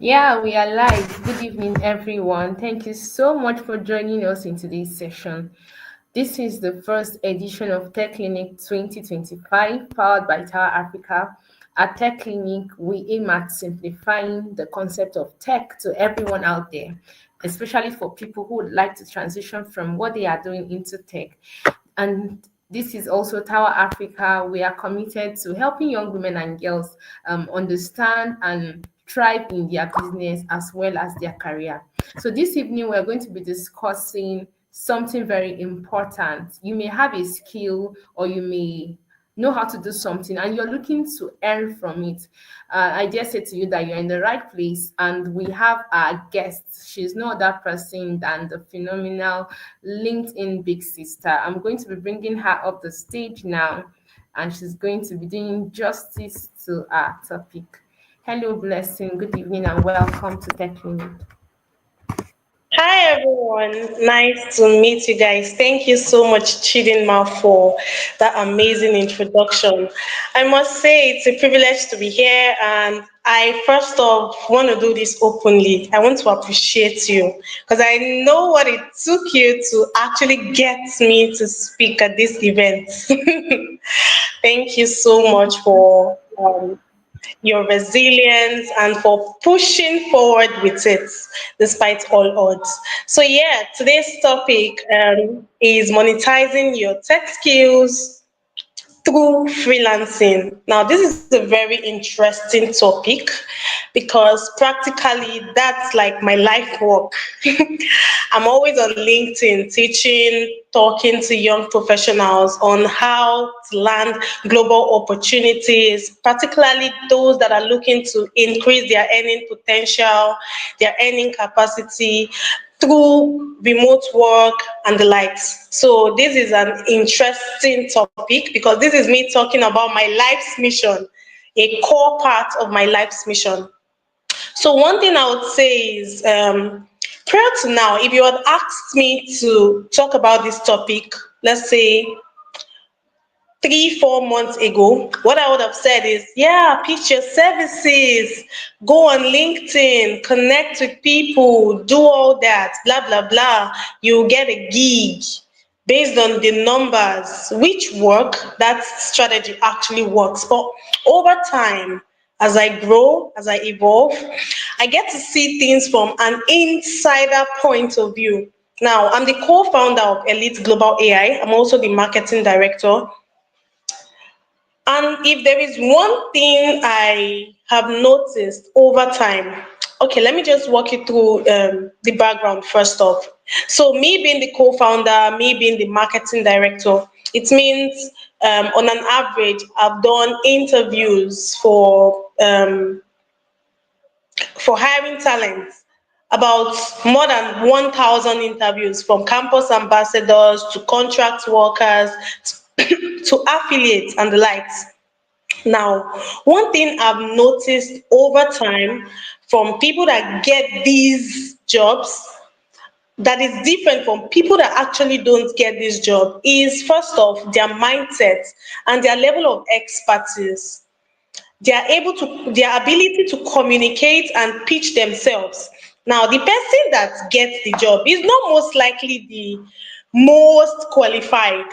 Yeah, we are live. Good evening, everyone. Thank you so much for joining us in today's session. This is the first edition of Tech Clinic 2025, powered by Tower Africa. At Tech Clinic, we aim at simplifying the concept of tech to everyone out there, especially for people who would like to transition from what they are doing into tech. And this is also Tower Africa. We are committed to helping young women and girls understand and thrive in their business as well as their career. So this evening, we're going to be discussing something very important. You may have a skill or you may know how to do something and you're looking to earn from it. I dare say to you that you're in the right place, and we have our guest. She's no other person than the phenomenal LinkedIn big sister. I'm going to be bringing her up the stage now, and she's going to be doing justice to our topic. Hello, Blessing. Good evening and welcome to Tech Clinic. Hi everyone, nice to meet you guys. Thank you so much, Chidinma, for that amazing introduction. I must say it's a privilege to be here, and I first off want to do this openly. I want to appreciate you because I know what it took you to actually get me to speak at this event. Thank you so Thank much you. for your resilience and for pushing forward with it despite all odds. So, yeah, today's topic is monetizing your tech skills through freelancing. Now, this is a very interesting topic because practically that's like my life work. I'm always on LinkedIn teaching, talking to young professionals on how to land global opportunities, particularly those that are looking to increase their earning potential, their earning capacity through remote work and the likes. So this is an interesting topic because this is me talking about my life's mission, a core part of my life's mission. So one thing I would say is, prior to now, if you had asked me to talk about this topic, let's say 3, 4 months ago, what I would have said is, yeah, pitch your services, go on LinkedIn, connect with people, do all that, blah, blah, blah. You'll get a gig based on the numbers, which work, that strategy actually works. But over time, as I grow, as I evolve, I get to see things from an insider point of view. Now, I'm the co-founder of Elite Global AI. I'm also the marketing director. And if there is one thing I have noticed over time, okay, let me just walk you through the background first off. So, me being the co founder, me being the marketing director, it means on an average, I've done interviews for hiring talent, about more than 1,000 interviews from campus ambassadors to contract workers to affiliates and the likes. Now, one thing I've noticed over time from people that get these jobs that is different from people that actually don't get this job is, first off, their mindset and their level of expertise. Their ability to communicate and pitch themselves. Now, the person that gets the job is not most likely the most qualified.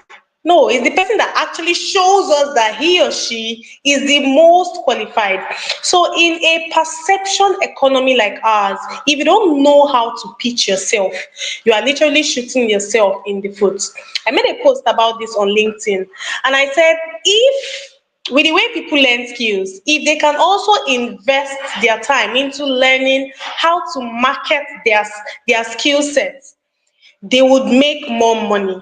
No, it's the person that actually shows us that he or she is the most qualified. So, in a perception economy like ours, if you don't know how to pitch yourself, you are literally shooting yourself in the foot. I made a post about this on LinkedIn, and I said, if with the way people learn skills, if they can also invest their time into learning how to market their skill sets, they would make more money.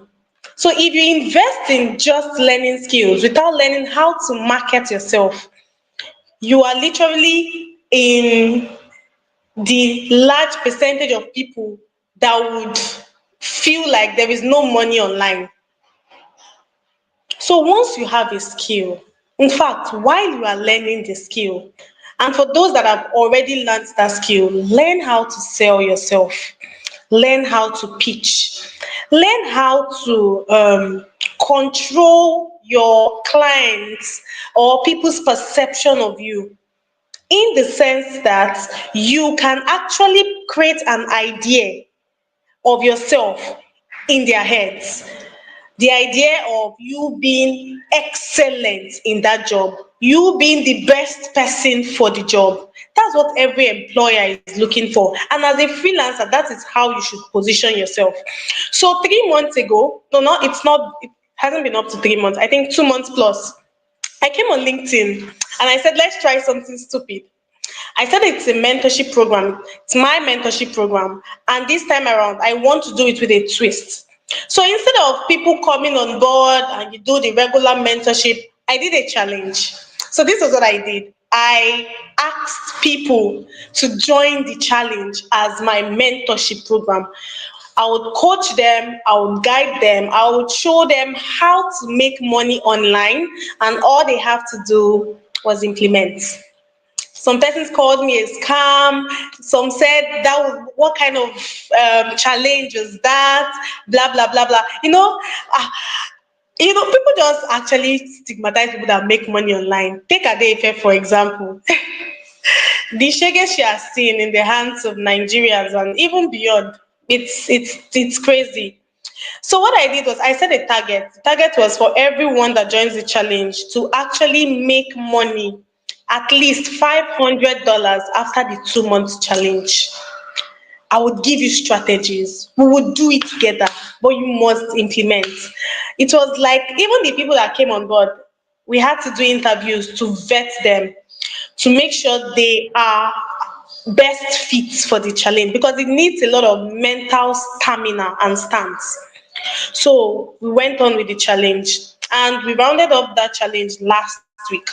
So if you invest in just learning skills without learning how to market yourself, you are literally in the large percentage of people that would feel like there is no money online. So once you have a skill, in fact, while you are learning the skill, and for those that have already learned that skill, learn how to sell yourself, learn how to pitch, learn how to control your clients or people's perception of you. in the sense that you can actually create an idea of yourself in their heads. The idea of you being excellent in that job, you being the best person for the job. That's what every employer is looking for. And as a freelancer, that is how you should position yourself. So 3 months ago, no, no, it's not, it hasn't been up to 3 months, I think 2 months plus, I came on LinkedIn and I said, let's try something stupid. I said it's a mentorship program. It's my mentorship program. And this time around, I want to do it with a twist. So instead of people coming on board and you do the regular mentorship, I did a challenge. So this is what I did. I asked people to join the challenge as my mentorship program. I would coach them, I would guide them, I would show them how to make money online, and all they have to do was implement. Some persons called me a scam. Some said that was what kind of challenge was that? Blah blah blah blah. People just actually stigmatize people that make money online. Take Adefe, for example. The shege she has seen in the hands of Nigerians and even beyond, it's crazy. So what I did was I set a target. The target was for everyone that joins the challenge to actually make money at least $500 after the 2 months challenge. I would give you strategies. We would do it together, but you must implement. It was like even the people that came on board, we had to do interviews to vet them, to make sure they are best fits for the challenge because it needs a lot of mental stamina and stance. So we went on with the challenge and we rounded up that challenge last week.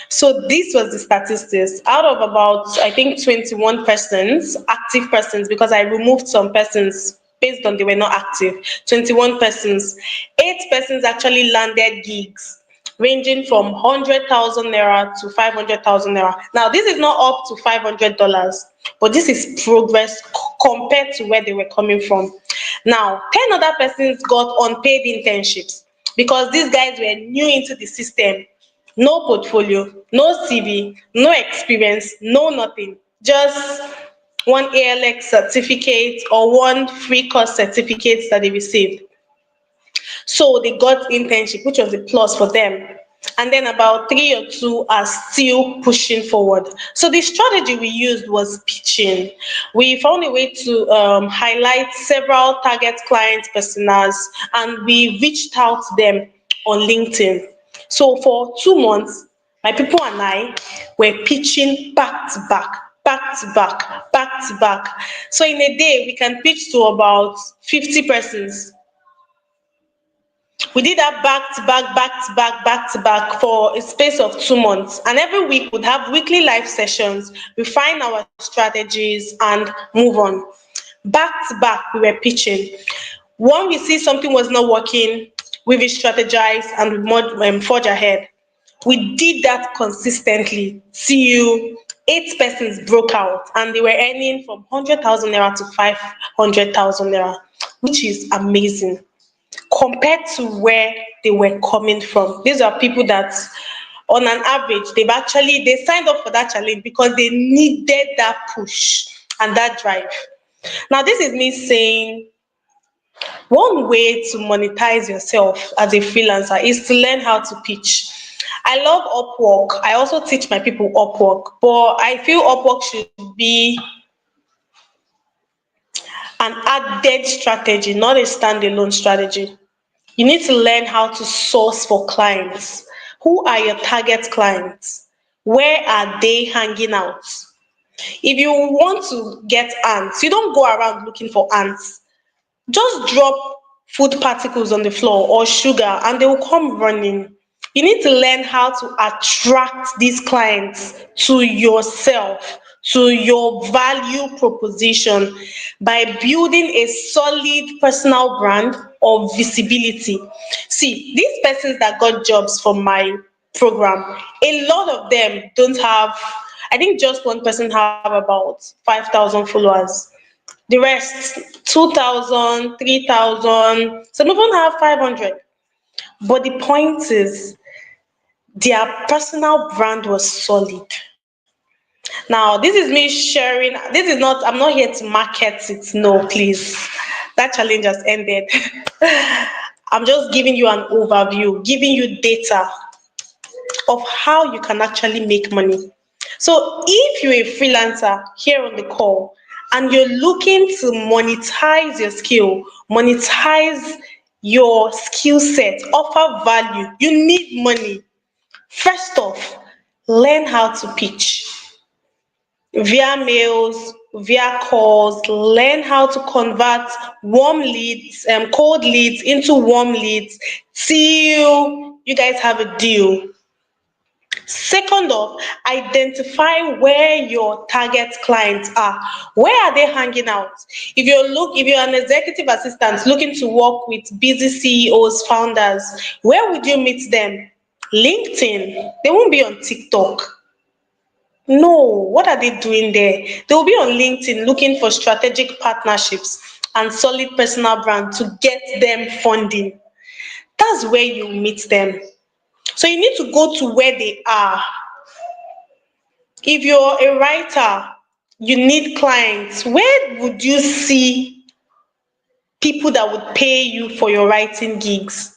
So this was the statistics. Out of about, I think, 21 persons, active persons, because I removed some persons based on they were not active, 21 persons, 8 persons actually landed gigs ranging from 100,000 naira to 500,000 naira. Now, this is not up to $500, but this is progress compared to where they were coming from. Now, 10 other persons got unpaid internships because these guys were new into the system. No portfolio, no CV, no experience, no nothing. Just one ALX certificate or one free course certificate that they received. So they got internship, which was a plus for them. And then about 3 or 2 are still pushing forward. So the strategy we used was pitching. We found a way to highlight several target client personas, and we reached out to them on LinkedIn. So for 2 months, my people and I were pitching back to back, back to back, back to back. So in a day, we can pitch to about 50 persons. We did that back to back, back to back, back to back for a space of 2 months. And every week we'd have weekly live sessions, refine our strategies, and move on. Back to back, we were pitching. When we see something was not working, we re-strategize and forge ahead. We did that consistently till 8 persons broke out and they were earning from 100,000 naira to 500,000 naira, which is amazing compared to where they were coming from. These are people that, on an average, they signed up for that challenge because they needed that push and that drive. Now, this is me saying one way to monetize yourself as a freelancer is to learn how to pitch. I love Upwork. I also teach my people Upwork, but I feel Upwork should be an added strategy, not a standalone strategy. You need to learn how to source for clients. Who are your target clients? Where are they hanging out? If you want to get ants, you don't go around looking for ants. Just drop food particles on the floor or sugar and they will come running. You need to learn how to attract these clients to yourself, to your value proposition by building a solid personal brand of visibility. See, these persons that got jobs from my program, a lot of them don't have, I think just one person have about 5,000 followers. The rest, 2,000, 3,000, some even have 500. But the point is, their personal brand was solid. Now, this is me sharing. This is not, I'm not here to market it. No, please. That challenge has ended. I'm just giving you an overview, giving you data of how you can actually make money. So if you're a freelancer here on the call and you're looking to monetize your skill, monetize your skill set, offer value, you need money. First off, learn how to pitch via mails, via calls, learn how to convert warm leads, cold leads into warm leads till you guys have a deal. Second off, identify where your target clients are. Where are they hanging out? If you're an executive assistant looking to work with busy CEOs, founders, where would you meet them? LinkedIn. They won't be on TikTok. No, what are they doing there? They will be on LinkedIn looking for strategic partnerships and solid personal brand to get them funding. That's where you meet them. So you need to go to where they are. If you're a writer, you need clients. Where would you see people that would pay you for your writing gigs?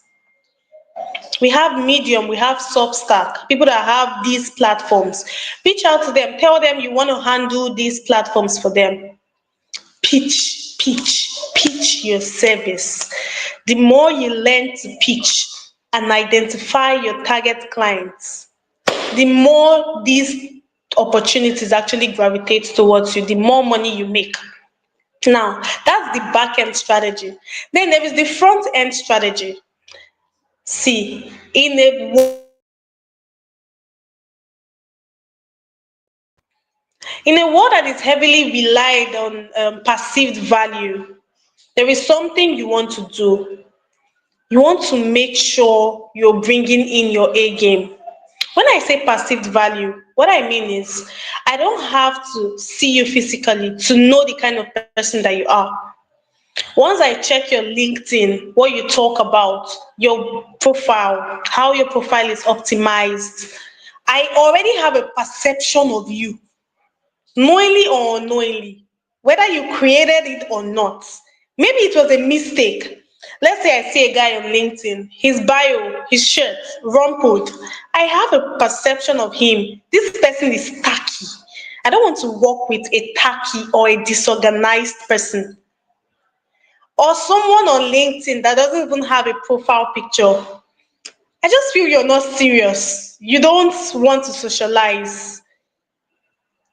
We have Medium, we have Substack, people that have these platforms. Reach out to them, tell them you want to handle these platforms for them. Pitch your service. The more you learn to pitch and identify your target clients, the more these opportunities actually gravitate towards you, the more money you make. Now, that's the back end strategy. Then there is the front end strategy. See, in a world that is heavily relied on perceived value, there is something you want to do. You want to make sure you're bringing in your A game. When I say perceived value, what I mean is I don't have to see you physically to know the kind of person that you are. Once I check your LinkedIn, what you talk about, your profile, how your profile is optimized, I already have a perception of you, knowingly or unknowingly, whether you created it or not. Maybe it was a mistake. Let's say I see a guy on LinkedIn, his bio, his shirt, rumpled. I have a perception of him. This person is tacky. I don't want to work with a tacky or a disorganized person. Or someone on LinkedIn that doesn't even have a profile picture. I just feel you're not serious. You don't want to socialize.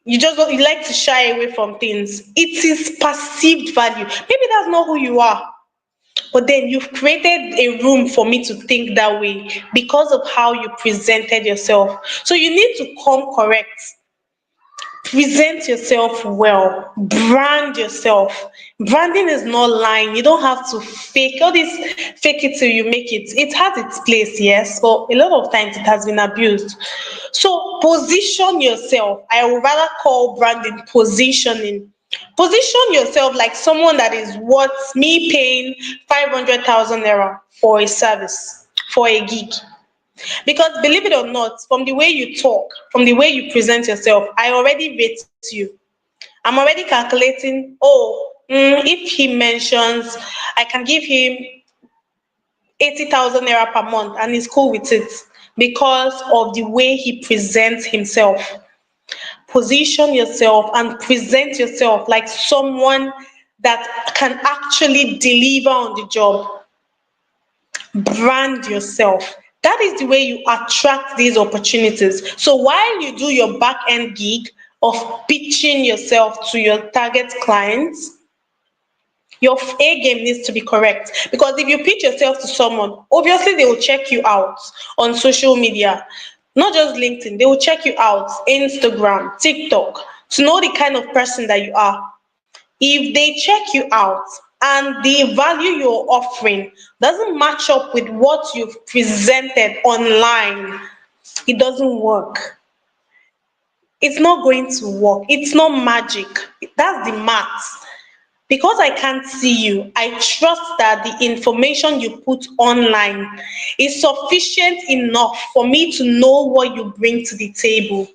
You like to shy away from things. It is perceived value. Maybe that's not who you are. But then you've created a room for me to think that way because of how you presented yourself. So you need to come correct. Present yourself well. Brand yourself. Branding is not lying. You don't have to fake all this, fake it till you make it. It has its place, yes, but a lot of times it has been abused. So position yourself. I would rather call branding positioning. Position yourself like someone that is worth me paying 500,000 naira for a service, for a gig. Because believe it or not, from the way you talk, from the way you present yourself, I already rate you. I'm already calculating, if he mentions I can give him 80,000 naira per month and he's cool with it because of the way he presents himself. Position yourself and present yourself like someone that can actually deliver on the job. Brand yourself. That is the way you attract these opportunities. So while you do your back end gig of pitching yourself to your target clients, your A game needs to be correct. Because if you pitch yourself to someone, obviously they will check you out on social media, not just LinkedIn. They will check you out, Instagram, TikTok, to know the kind of person that you are. If they check you out and the value you're offering doesn't match up with what you've presented online, it doesn't work. It's not going to work. It's not magic. That's the math. Because I can't see you, I trust that the information you put online is sufficient enough for me to know what you bring to the table.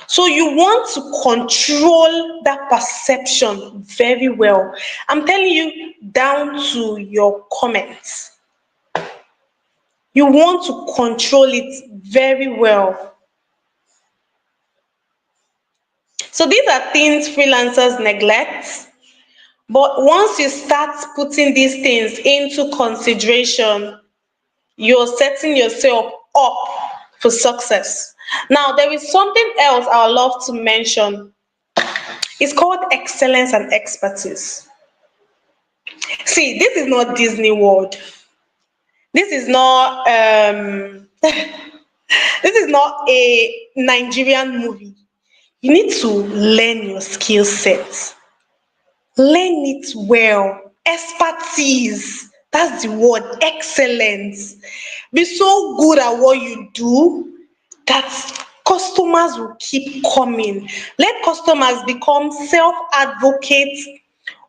So you want to control that perception very well. I'm telling you, down to your comments. You want to control it very well. So these are things freelancers neglect. But once you start putting these things into consideration, you're setting yourself up for success. Now, there is something else I would love to mention. It's called excellence and expertise. See, this is not Disney World. This is not this is not a Nigerian movie. You need to learn your skill set. Learn it well. Expertise. That's the word. Excellence. Be so good at what you do that customers will keep coming. Let customers become self-advocates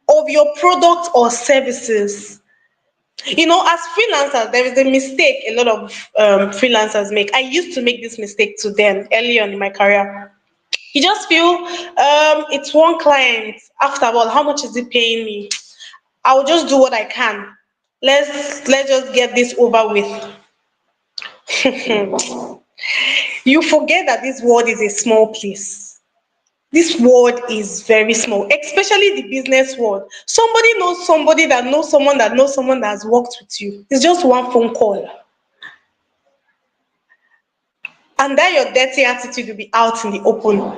of your product or services. As freelancers, there is a mistake a lot of freelancers make. I used to make this mistake to them early on in my career. You just feel it's one client. After all, how much is it paying me? I'll just do what I can. Let's just get this over with. You forget that this world is a small place. This world is very small, especially the business world. Somebody knows somebody that knows someone that knows someone that has worked with you. It's just one phone call. And then your dirty attitude will be out in the open.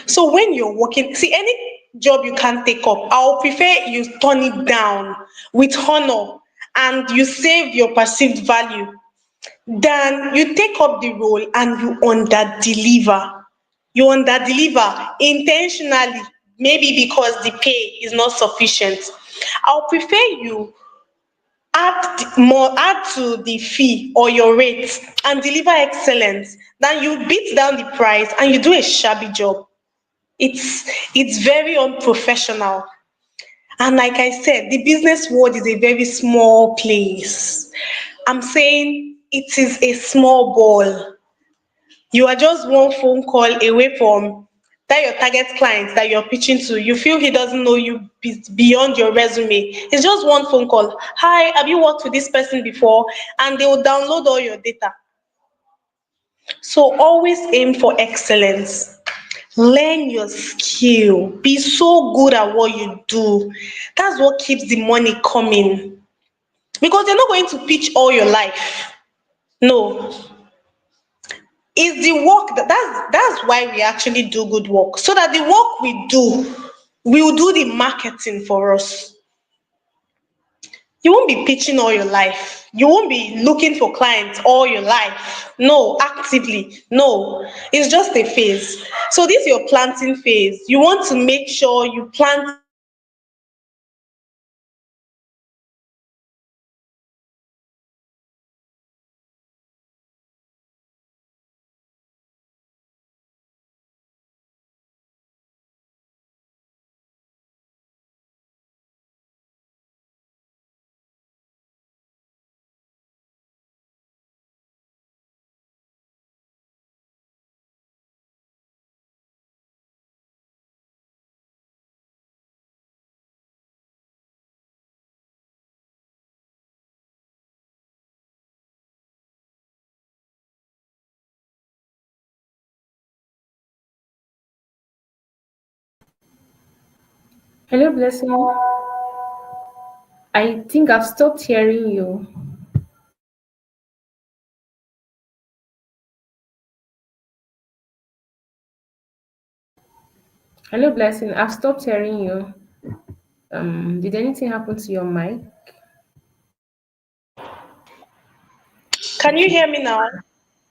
So when you're working, see, any job you can take up, I'll prefer you turn it down with honor and you save your perceived value than you take up the role and you under deliver. You under deliver intentionally, maybe because the pay is not sufficient. I'll prefer you add to the fee or your rate and deliver excellence than you beat down the price and you do a shabby job. It's very unprofessional. And like I said, the business world is a very small place. I'm saying it is a small ball. You are just one phone call away from that your target client that you're pitching to. You feel he doesn't know you beyond your resume. It's just one phone call. Hi, have you worked with this person before? And they will download all your data. So always aim for excellence. Learn your skill. Be so good at what you do. That's what keeps the money coming. Because you're not going to pitch all your life. No. It's the work that's why we actually do good work. So that the work we do will do the marketing for us. You won't be pitching all your life. You won't be looking for clients all your life. No, actively. No, it's just a phase. So this is your planting phase. You want to make sure you plant it well. Hello, Blessing. I think I've stopped hearing you. Hello, Blessing. I've stopped hearing you. Did anything happen to your mic? Can you hear me now?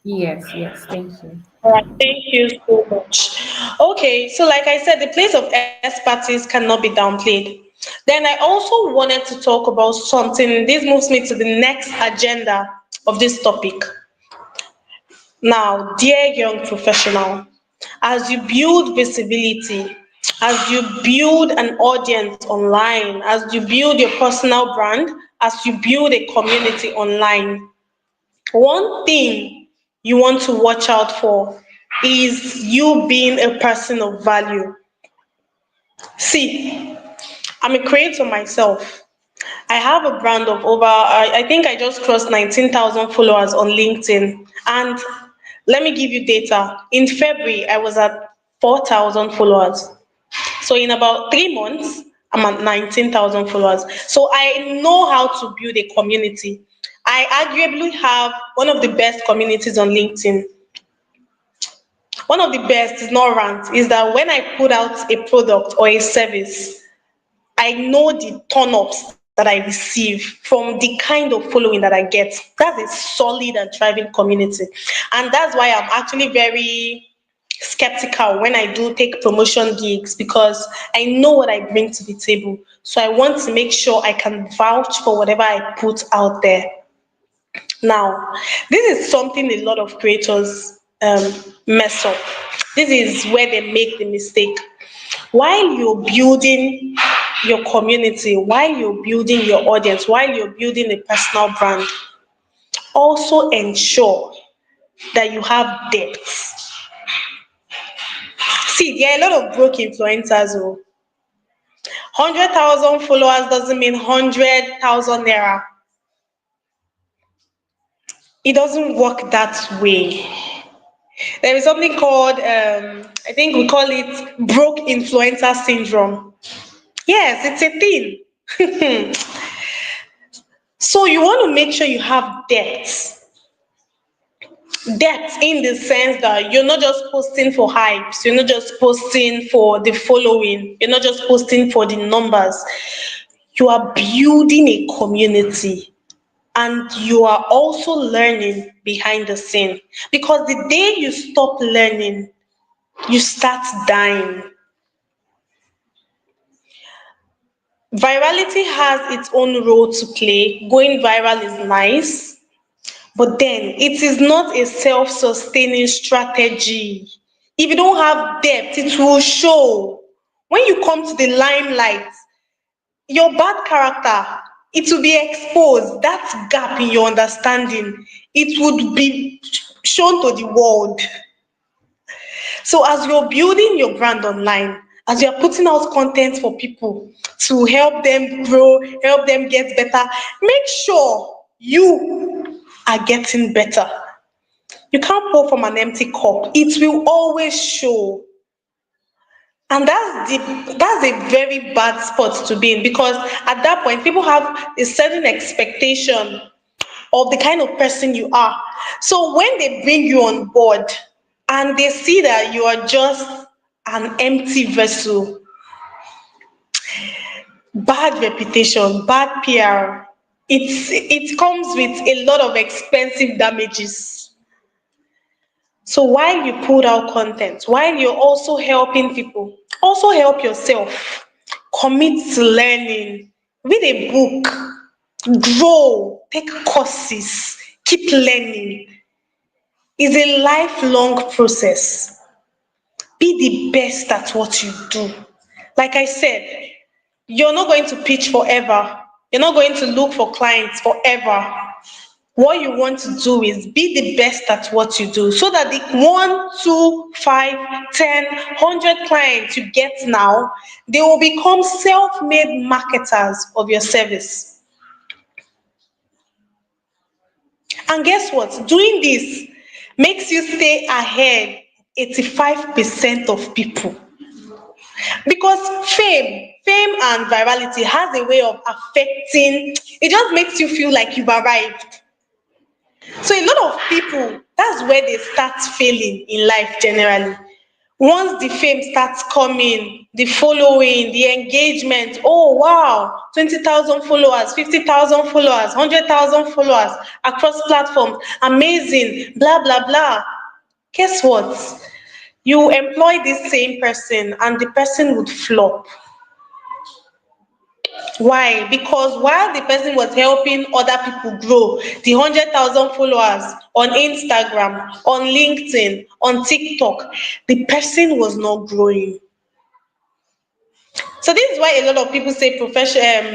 Yes, yes. Thank you. All right, thank you so much. Okay, so like I said, the place of expertise cannot be downplayed. Then I also wanted to talk about something. This moves me to the next agenda of this topic. Now, dear young professional, as you build visibility, as you build an audience online, as you build your personal brand, as you build a community online, one thing you want to watch out for is you being a person of value. See, I'm a creator myself. I have a brand of over, I think I just crossed 19,000 followers on LinkedIn. And let me give you data. In February, I was at 4,000 followers. So in about 3 months, I'm at 19,000 followers. So I know how to build a community. I arguably have one of the best communities on LinkedIn. One of the best is not ranked, is that when I put out a product or a service, I know the turn-ups that I receive from the kind of following that I get. That's a solid and thriving community. And that's why I'm actually very skeptical when I do take promotion gigs, because I know what I bring to the table. So I want to make sure I can vouch for whatever I put out there. Now, this is something a lot of creators mess up. This is where they make the mistake. While you're building your community, while you're building your audience, while you're building a personal brand, also ensure that you have depth. See, there are a lot of broke influencers who 100,000 followers doesn't mean 100,000 naira. It doesn't work that way. There is something called, I think we call it broke influencer syndrome. Yes, it's a thing. So you want to make sure you have depth. Depth in the sense that you're not just posting for hypes, you're not just posting for the following, you're not just posting for the numbers. You are building a community, and you are also learning behind the scene. Because the day you stop learning, you start dying. Virality has its own role to play. Going viral is nice, but then it is not a self-sustaining strategy. If you don't have depth, it will show. When you come to the limelight, your bad character, it will be exposed. That gap in your understanding, it would be shown to the world. So as you're building your brand online, as you're putting out content for people to help them grow, help them get better, make sure you are getting better. You can't pour from an empty cup. It will always show. And that's a very bad spot to be in, because at that point people have a certain expectation of the kind of person you are. So when they bring you on board and they see that you are just an empty vessel, bad reputation, bad PR, it comes with a lot of expensive damages. So while you put out content, while you're also helping people, also help yourself. Commit to learning. Read a book. Grow. Take courses. Keep learning. It's a lifelong process. Be the best at what you do. Like I said, you're not going to pitch forever. You're not going to look for clients forever. What you want to do is be the best at what you do, so that the 1, 2, 5, 10, 100 clients you get now, they will become self-made marketers of your service. And guess what? Doing this makes you stay ahead 85% of people. Because fame and virality has a way of affecting, it just makes you feel like you've arrived. So a lot of people, that's where they start failing in life generally. Once the fame starts coming, the following, the engagement, oh wow, 20,000 followers, 50,000 followers, 100,000 followers across platforms, amazing, blah, blah, blah. Guess what? You employ this same person and the person would flop. Why? Because while the person was helping other people grow, the 100,000 followers on Instagram, on LinkedIn, on TikTok, the person was not growing. So this is why a lot of people say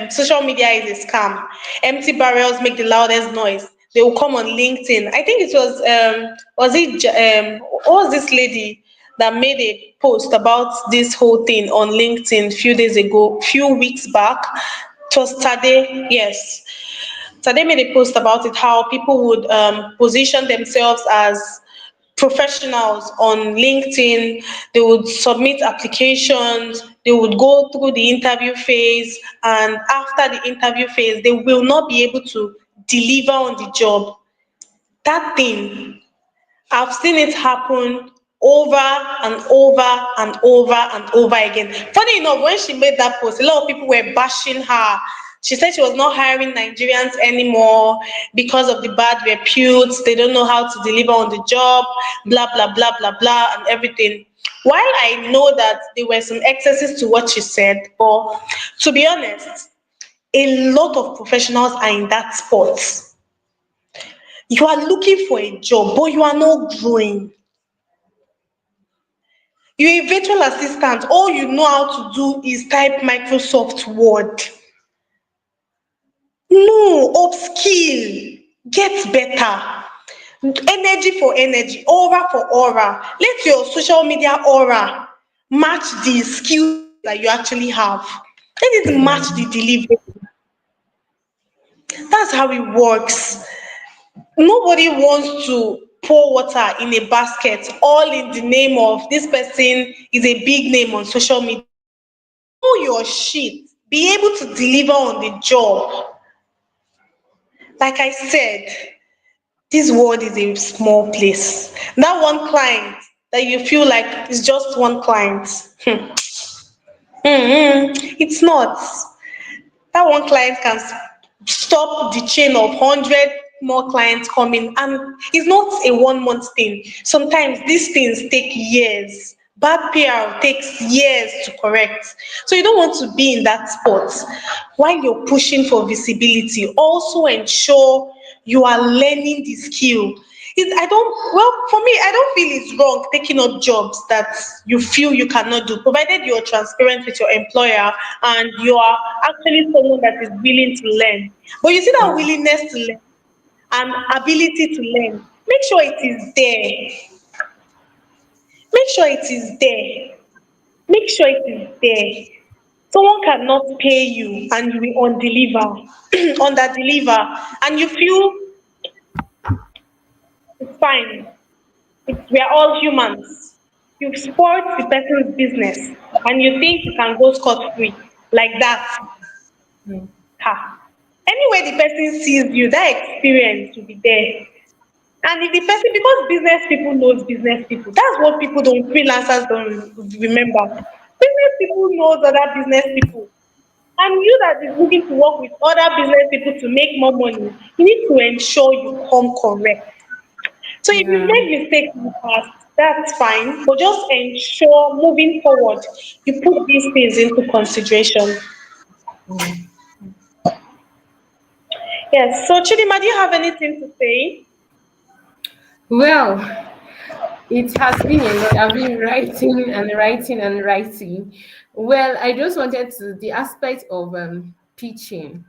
social media is a scam. Empty barrels make the loudest noise. they will come on LinkedIn. I think it was it what was this lady that made a post about this whole thing on LinkedIn few days ago, few weeks back. It was Tade, yes. Tade made a post about it, how people would position themselves as professionals on LinkedIn. They would submit applications, they would go through the interview phase, and after the interview phase, they will not be able to deliver on the job. That thing, I've seen it happen over and over and over and over again. Funny enough, when she made that post, a lot of people were bashing her. She said she was not hiring Nigerians anymore because of the bad repute. They don't know how to deliver on the job, blah, blah, blah, blah, blah, and everything. While I know that there were some excesses to what she said, but to be honest, a lot of professionals are in that spot. You are looking for a job, but you are not growing. You're a virtual assistant. All you know how to do is type Microsoft Word. No, upskill, get better. Energy for energy, aura for aura. Let your social media aura match the skill set that you actually have. Let it match the delivery. That's how it works. Nobody wants to pour water in a basket, all in the name of this person is a big name on social media. Know your shit, be able to deliver on the job. Like I said, this world is a small place. That one client that you feel like is just one client, it's not. That one client can stop the chain of 100 more clients coming, and it's not a 1 month thing. Sometimes these things take years. Bad PR takes years to correct, so you don't want to be in that spot. While you're pushing for visibility, also ensure you are learning the skill. I don't, well, for me, I don't feel it's wrong taking up jobs that you feel you cannot do, provided you're transparent with your employer and you are actually someone that is willing to learn. But you see that Yeah. willingness to learn and ability to learn, make sure it is there. Make sure it is there. Make sure it is there. Someone cannot pay you and you will undeliver, under-deliver, and you feel it's fine. We are all humans. You've spoiled the person's business and you think you can go scot-free like that. Mm. Ha. Anyway, the person sees you, that experience will be there. And if the person, because business people knows business people, that's what people don't, freelancers don't remember. Business people knows other business people. And you that is looking to work with other business people to make more money, you need to ensure you come correct. So if you've Yeah. made mistakes in the past, that's fine, but just ensure moving forward you put these things into consideration. Mm. Yes. So Chidima, do you have anything to say? Well, it has been a lot. I've been writing and writing and writing. Well, I just wanted to the aspect of pitching.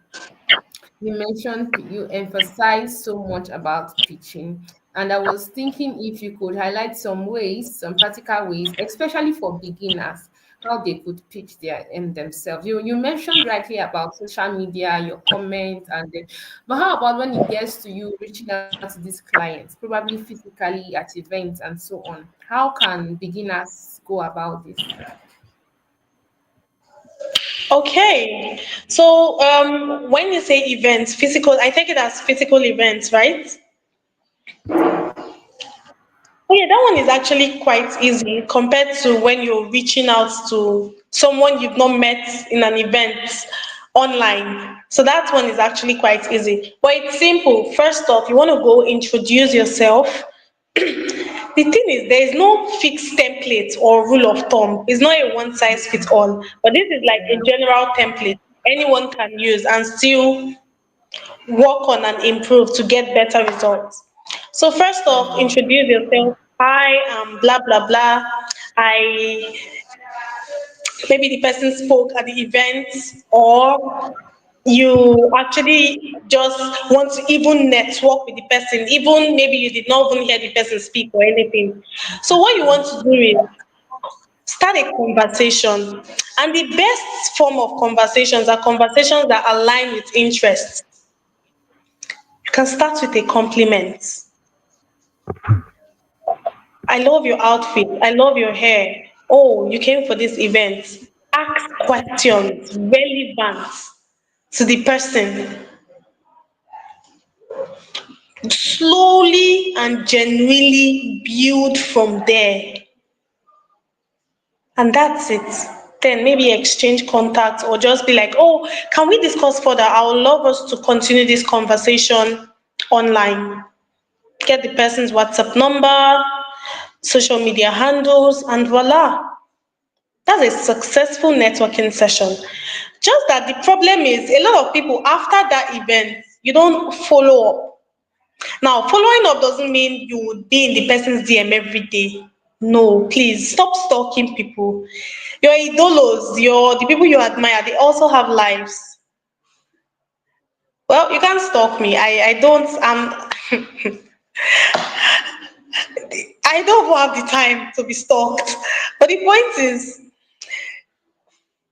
You mentioned you emphasize so much about pitching, and I was thinking if you could highlight some ways, some practical ways, especially for beginners, how they could pitch their themselves. You mentioned rightly about social media, your comments, and then, but how about when it gets to you reaching out to these clients, probably physically at events and so on? How can beginners go about this? Okay. So when you say events, physical, I take it as physical events, right? Yeah. Oh yeah, that one is actually quite easy compared to when you're reaching out to someone you've not met in an event online. So that one is actually quite easy. But it's simple. First off, you want to go introduce yourself. The thing is, there is no fixed template or rule of thumb. It's not a one size fits all. But this is like a Yeah. general template anyone can use and still work on and improve to get better results. So first off, introduce yourself. Hi, I'm blah blah blah. I Maybe the person spoke at the event, or You actually just want to even network with the person, even maybe you did not even hear the person speak or anything. So what you want to do is start a conversation. And the best form of conversations are conversations that align with interests. You can start with a compliment. I love your outfit. I love your hair. Oh, you came for this event. Ask questions relevant to the person. Slowly and genuinely build from there. And that's it. Then maybe exchange contacts or just be like, oh, can we discuss further? I would love us to continue this conversation online. Get the person's WhatsApp number, social media handles, and voila. That's a successful networking session. Just that the problem is a lot of people after that event, you don't follow up. Now, following up doesn't mean you would be in the person's DM every day. No, please stop stalking people. Your idolos, the people you admire, they also have lives. Well, you can't stalk me. I don't. I don't have the time to be stalked. But the point is,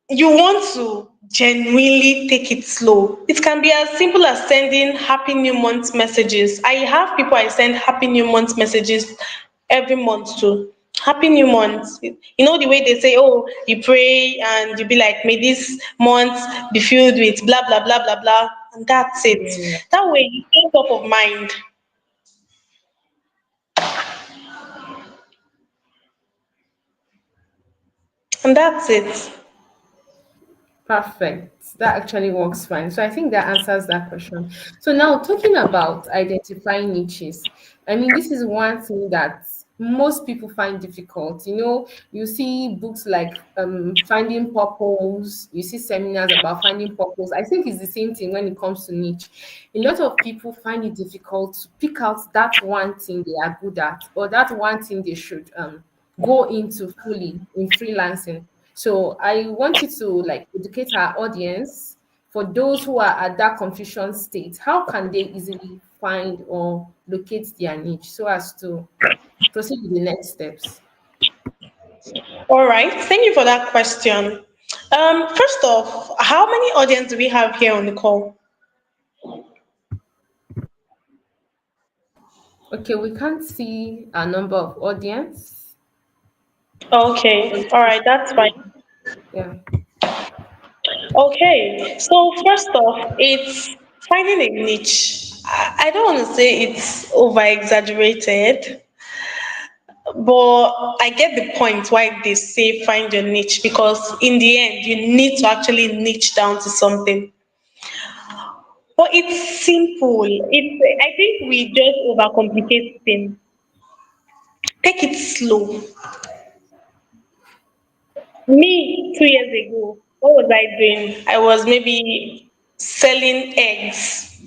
you want to genuinely take it slow. It can be as simple as sending Happy New Month messages. I have people I send Happy New Month messages every month to. Happy New Month. You know the way they say, oh, you pray and you be like, may this month be filled with blah, blah, blah, blah, blah. And that's it. Yeah, That way you stay top of mind. And that's it. perfect. That actually works fine. So I think that answers that question. So now talking about identifying niches, I mean, this is one thing that most people find difficult. You see books like Finding Purpose, you see seminars about finding purpose. I think it's the same thing when it comes to niche. A lot of people find it difficult to pick out that one thing they are good at or that one thing they should go into fully in freelancing. So I want you to like educate our audience for those who are at that confusion state. How can they easily find or locate their niche so as to proceed with the next steps? All right. Thank you for that question. First off, how many audience do we have here on the call? Okay, we can't see a number of audience. Okay, all right, that's fine. Yeah. Okay, so first off, it's finding a niche. I don't want to say it's over exaggerated, but I get the point why they say find your niche because in the end, you need to actually niche down to something. But it's simple. I think we just overcomplicate things. Take it slow. Me, 2 years ago, what was I doing? I was maybe selling eggs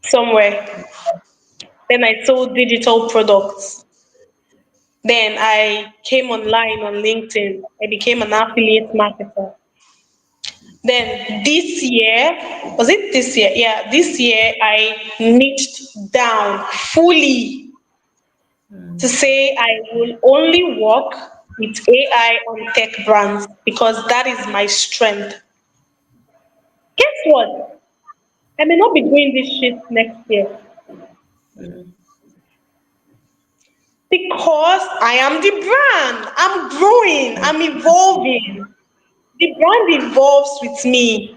somewhere. Then I sold digital products. Then I came online on LinkedIn. I became an affiliate marketer. Then this year, was it this year? Yeah, this year I niched down fully to say I will only work with AI and tech brands because that is my strength. Guess what? I may not be doing this shit next year because I am the brand. I'm growing, I'm evolving. The brand evolves with me.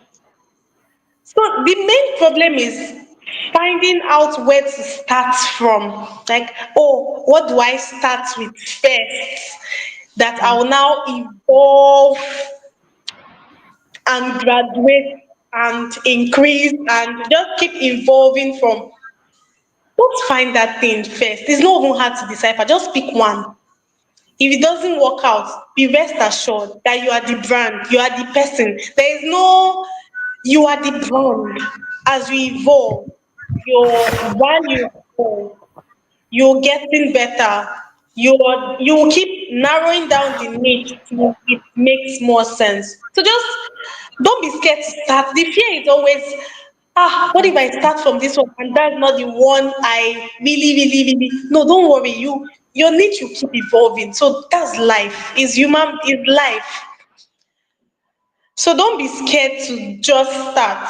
So the main problem is finding out where to start from. Like, oh, what do I start with first? That I will now evolve and graduate and increase and just keep evolving from. Don't find that thing first. It's not even hard to decipher. Just pick one. If it doesn't work out, be rest assured that you are the brand, you are the person. There is no, you are the brand. As you evolve, your value evolve, you're getting better. You will keep narrowing down the niche till it makes more sense. So just Don't be scared to start. The fear is always, what if I start from this one and that's not the one I really, really, really. No, don't worry. You need to keep evolving. So that's life. Is human is life. So don't be scared to just start.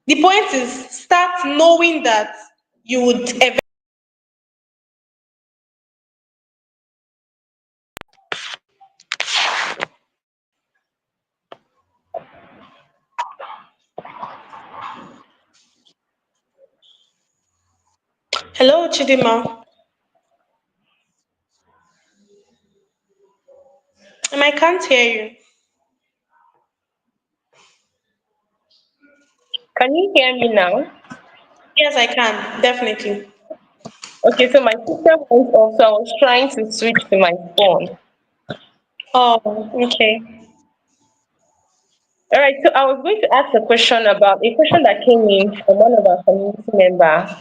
The point is start knowing that you would eventually. Hello, Chidima. I can't hear you. Can you hear me now? Yes, I can, definitely. Okay, so my system went off, so I was trying to switch to my phone. Oh, okay. All right, so I was going to ask a question that came in from one of our community member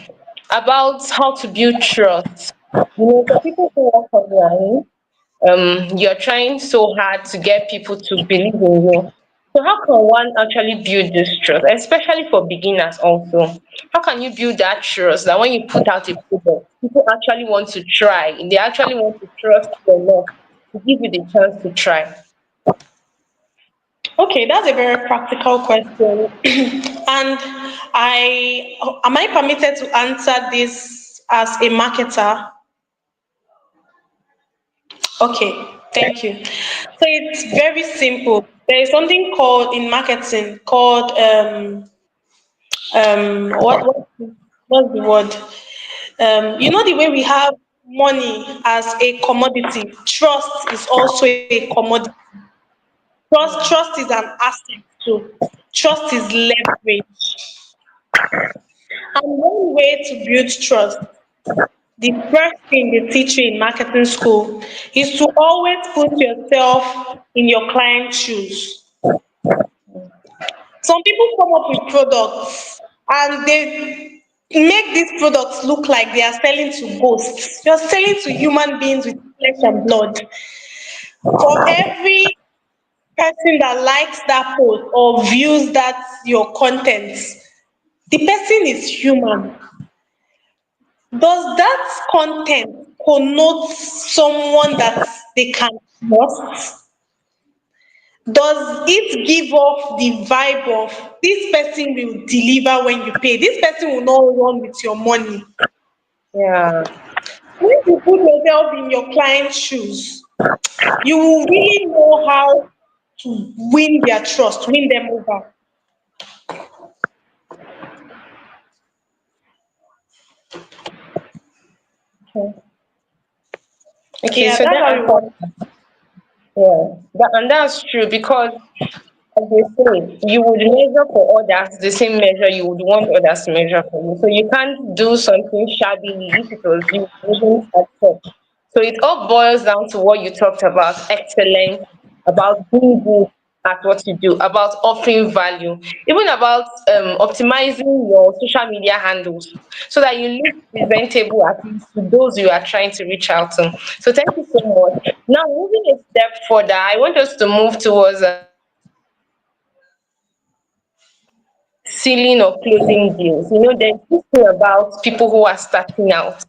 about how to build trust. For people who work online, you're trying so hard to get people to believe in you. So how can one actually build this trust, especially for beginners also? How can you build that trust that when you put out a product, people actually want to try, they actually want to trust you enough to give you the chance to try? Okay, that's a very practical question. And am I permitted to answer this as a marketer? Okay, thank you. So it's very simple. There is something called in marketing called what what's the word? The way we have money as a commodity, trust is also a commodity. Trust is an asset too. Trust is leverage. And one way to build trust, the first thing they teach you in marketing school is to always put yourself in your client's shoes. Some people come up with products and they make these products look like they are selling to ghosts. You're selling to human beings with flesh and blood. For every person that likes that post or views that your content, the person is human. Does that content connote someone that they can trust? Does it give off the vibe of this person will deliver when you pay? This person will not run with your money. Yeah. When you put yourself in your client's shoes, you will really know how to win their trust, win them over. Okay. Okay, Yeah, so that's that how it works. answers, yeah. And that's true because as they say, you would measure for others the same measure you would want others to measure for you. So you can't do something shabbily if it was you wouldn't accept. So it all boils down to what you talked about, excellence, about being good at what you do, about offering value, even about optimizing your social media handles so that you look presentable at least to those you are trying to reach out to. So thank you so much. Now moving a step further, I want us to move towards selling or closing deals. There's this thing about people who are starting out.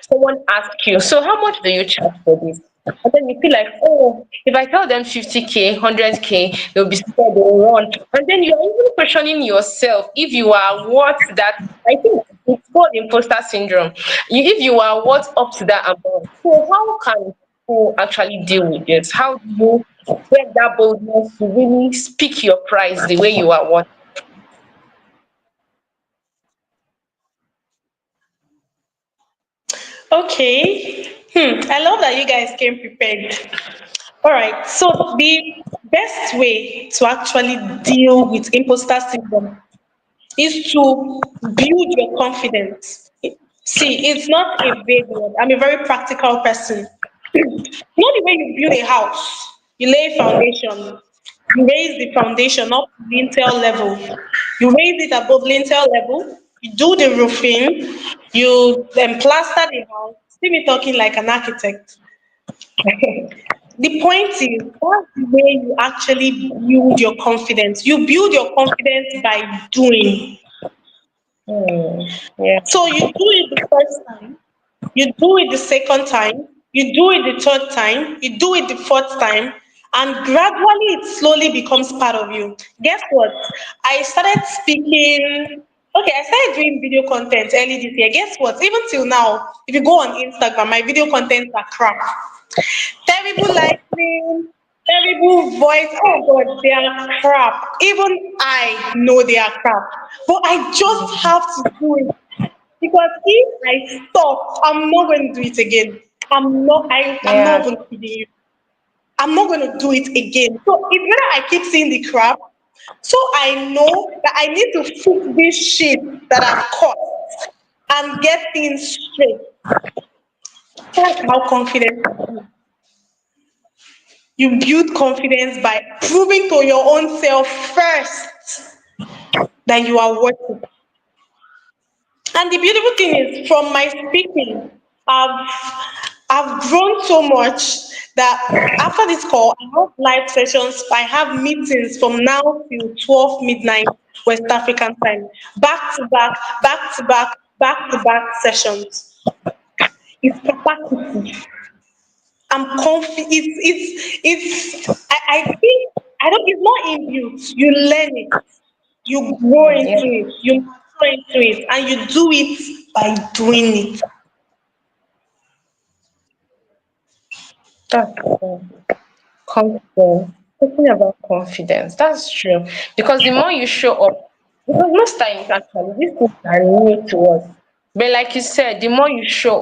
Someone asks you, so how much do you charge for this? And then you feel like, oh, if I tell them 50K, 100K, they'll be scared, they'll run. And then you're even questioning yourself if you are worth that. I think it's called imposter syndrome. If you are worth up to that amount. So how can people actually deal with this? How do you get that boldness to really speak your price the way you are worth? Okay. I love that you guys came prepared. All right. So the best way to actually deal with imposter syndrome is to build your confidence. See, it's not a vague word. I'm a very practical person. The way you build a house, you lay foundation, you raise the foundation up to lintel level, you raise it above lintel level, you do the roofing, you then plaster the house. See me talking like an architect. The point is that's the way you actually build your confidence. You build your confidence by doing. Yeah. So you do it the first time, you do it the second time, you do it the third time, you do it the fourth time, and gradually it slowly becomes part of you. Guess what? I started speaking. Okay, I started doing video content early this year. Guess what? Even till now, if you go on Instagram, my video contents are crap. Terrible lighting, terrible voice. Oh God, they are crap. Even I know they are crap. But I just have to do it because if I stop, I'm not going to do it again. I'm not Yeah. even kidding you. I'm not going to do it again. So it's whether I keep seeing the crap, so I know that I need to fix this shit that I've caught and get things straight. That's how confident you build confidence by proving to your own self first that you are worth it. And the beautiful thing is, from my speaking, I've I've grown so much that after this call, I have live sessions. I have meetings from now till 12 midnight West African time, back to back, back to back, back to back sessions. It's capacity. I'm confident. I think I don't. It's not inbuilt. You learn it. You grow Yeah. into it. You mature into it, and you do it by doing it. That's true. Confidence. Talking about confidence, that's true. Because the more you show up, because most times actually these things are new to us. But like you said, the more you show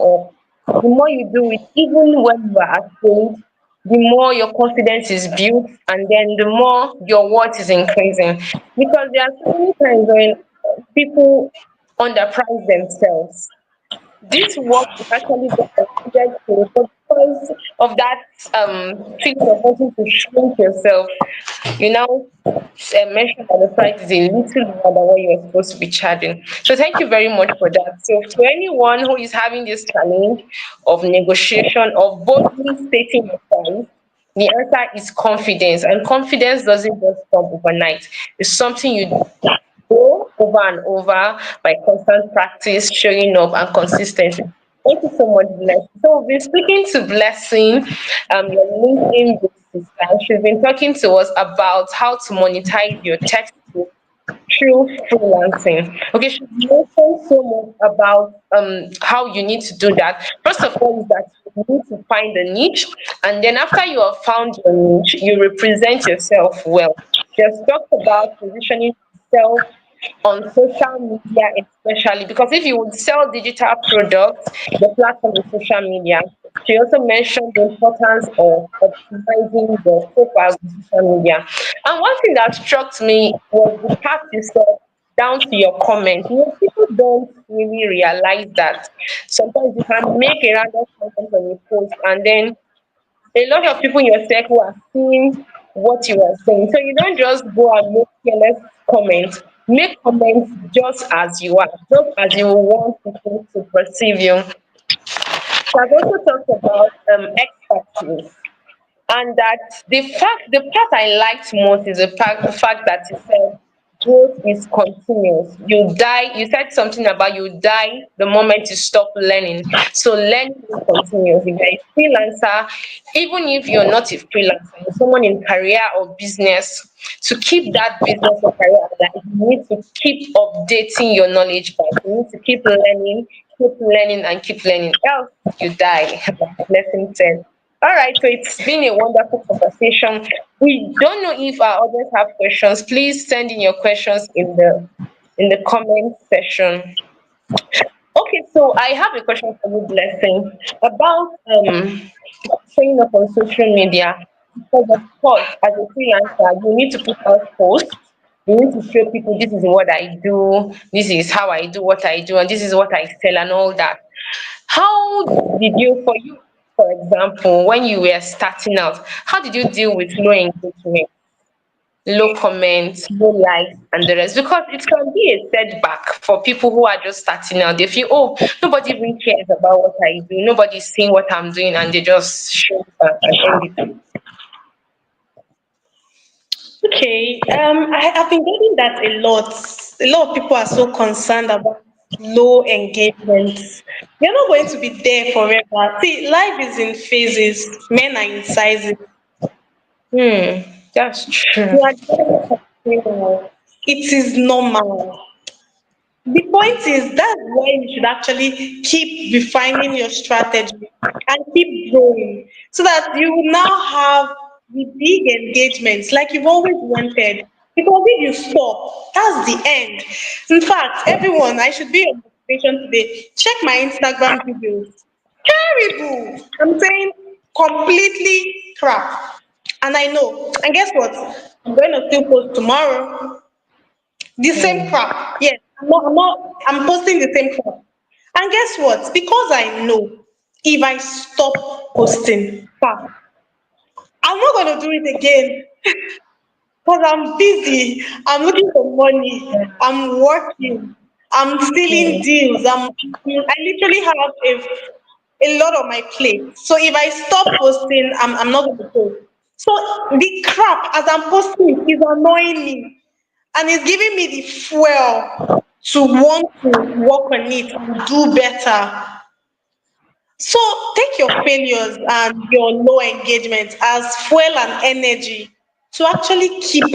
up, the more you do it, even when you are afraid, the more your confidence is built, and then the more your worth is increasing. Because there are so many times when people underprice themselves. This work is actually very considered to, but because of that feeling of wanting to shrink yourself, you now mention that the price is a little more than what you're supposed to be charging. So thank you very much for that. So to anyone who is having this challenge of negotiation, of boldly stating your price, the answer is confidence, and confidence doesn't just come overnight. It's something you grow over and over by constant practice, showing up, and consistency. Thank you so much, Blessing. So we've been speaking to Blessing, your LinkedIn big sister. She's been talking to us about how to monetize your text through freelancing. Okay, she mentioned so much about how you need to do that. First of all, is that you need to find a niche, and then after you have found your niche, you represent yourself well. She has talked about positioning yourself on social media, especially because if you would sell digital products, the platform is social media. She also mentioned the importance of optimizing your profile on social media. And one thing that struck me was the part you said down to your comment. You know, people don't really realize that sometimes you can make a random comment on a post, and then a lot of people in your circle are seeing what you are saying. So you don't just go and make careless comments. Make comments just as you are, just as you want people to perceive you. So I've also talked about expertise, and that the part I liked most is the fact that you said growth is continuous. You die, you said something about you die the moment you stop learning. So learning is continuous. If you're a freelancer, even if you're not a freelancer, you're someone in career or business, to keep that business or career alive, you need to keep updating your knowledge back. You need to keep learning and keep learning. Else you die, like Blessing said. All right, so it's been a wonderful conversation. We don't know if our audience have questions. Please send in your questions in the comment section. Okay, so I have a question for you, Blessing, about showing up on social media. Because of course, as a freelancer, you need to put out posts. You need to show people this is what I do, this is how I do what I do, and this is what I sell and all that. How did you, for you, for example, when you were starting out, how did you deal with low engagement, low comments, low likes, and the rest? Because it can be a setback for people who are just starting out. They feel, oh, nobody even cares about what I do, nobody's seeing what I'm doing, and they just show up and end it. Okay, I've been getting that a lot. A lot of people are so concerned about low engagement. You're not going to be there forever. See, life is in phases, men are in sizes. That's true. You are getting sustainable. It is normal. The point is that's why you should actually keep refining your strategy and keep growing so that you will now have the big engagements like you've always wanted. Because if you stop, that's the end. In fact, everyone, I should be on motivation today. Check my Instagram videos. Terrible. I'm saying completely crap. And I know. And guess what? I'm going to still post tomorrow. The same Hmm. crap. Yes, I'm posting the same crap. And guess what? Because I know if I stop posting, I'm not gonna do it again because I'm busy. I'm looking for money. I'm working. I'm stealing Hmm. deals. I literally have a lot on my plate. So if I stop posting, I'm not gonna post. So the crap as I'm posting is annoying me and it's giving me the fuel to want to work on it and do better. So take your failures and your low engagement as fuel and energy to actually keep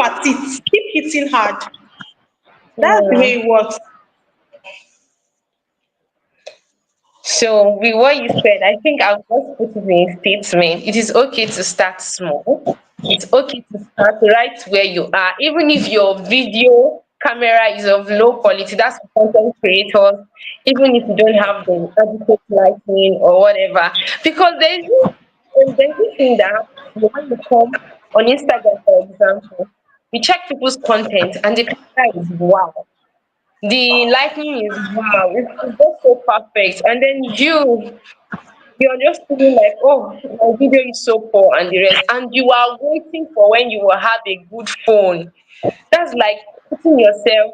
at it, keep hitting hard. That's the way Yeah. it works. So, with what you said, I think I'll just put it in a statement. It is okay to start small. It's okay to start right where you are, even if your video camera is of low quality. That's for content creators, even if you don't have the adequate lighting or whatever. Because there's this thing that happens when you come on Instagram, for example, you check people's content and the camera is wow. The lighting is wow, it's just so perfect. And then you're just feeling like, oh, my video is so poor and the rest. And you are waiting for when you will have a good phone. That's like putting yourself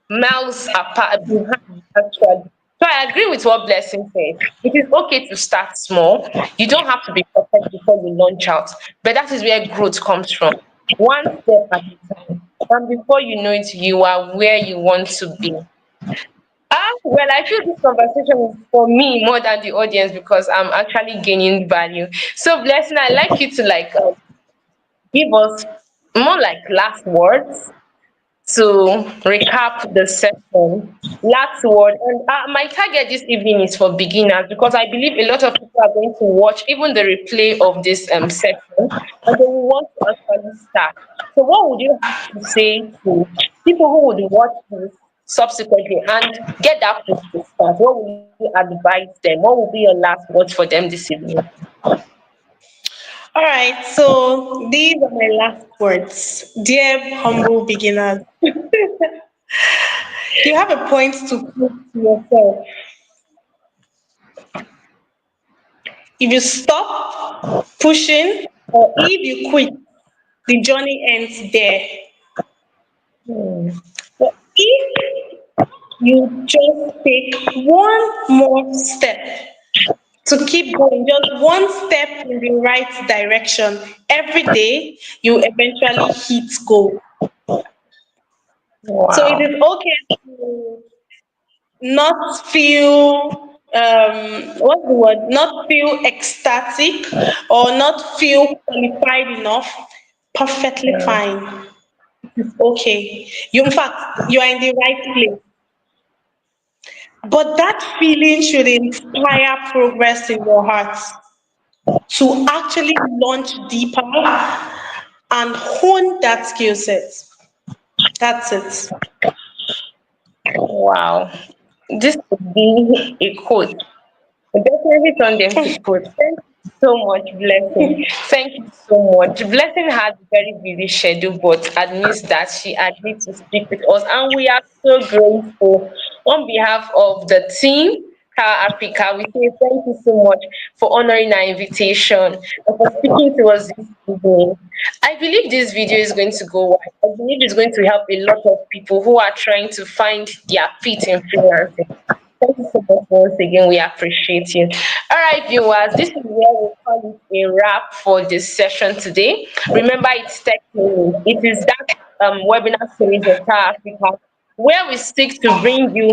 miles apart behind actually. So I agree with what Blessing said. It is okay to start small. You don't have to be perfect before you launch out. But that is where growth comes from. One step at a time. And before you know it, you are where you want to be. Well, I feel this conversation is for me more than the audience because I'm actually gaining value. So, Blessing, I'd like you to give us more like last words to recap the session. Last word, and my target this evening is for beginners because I believe a lot of people are going to watch even the replay of this session and they will want to actually start. So, what would you have to say to people who would watch this subsequently and get that push to start? What will you advise them? What will be your last words for them this evening? All right, so these are my last words. Dear humble beginners, you have a point to prove to yourself. If you stop pushing or if you quit, the journey ends there. Hmm. But if you just take one more step to keep going, just one step in the right direction every day, you eventually hit goal. So it Wow. is okay to not feel what's the word? Not feel ecstatic or not feel qualified enough. Perfectly Hmm. fine. It's okay. You, in fact, you are in the right place. But that feeling should inspire progress in your heart to actually launch deeper and hone that skill set. That's it. Wow. This could be a quote. Definitely turn them to quote. Thank you so much, Blessing. Thank you so much. Blessing had a very busy schedule, but admits that she agreed to speak with us, and we are so grateful. On behalf of the team, Power Africa, we say thank you so much for honoring our invitation and for speaking to us this evening. I believe this video is going to go wide. I believe it's going to help a lot of people who are trying to find their feet in freelancing. Thank you so much once again. We appreciate you. All right, viewers, this is where we call it a wrap for this session today. Remember, it's Tech Clinic. It is that webinar series of Power Africa where we seek to bring you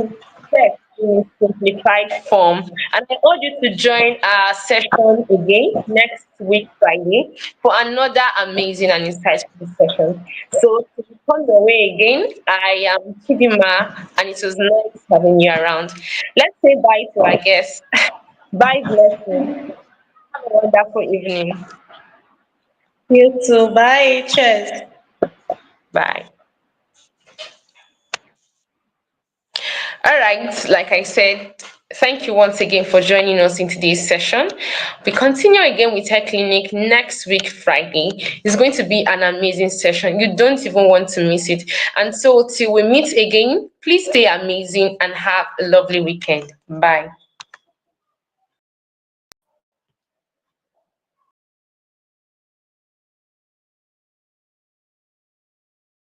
tech in a simplified form. And I urge you to join our session again next week, Friday, for another amazing and insightful session. So, to come your way again, I am Chidima, and it was nice having you around. Let's say bye to our guests. Bye, Blessing. Have a wonderful evening. You too. Bye. Cheers. Bye. All right, like I said, thank you once again for joining us in today's session. We continue again with Tech Clinic next week, Friday. It's going to be an amazing session. You don't even want to miss it. And so, till we meet again, please stay amazing and have a lovely weekend. Bye.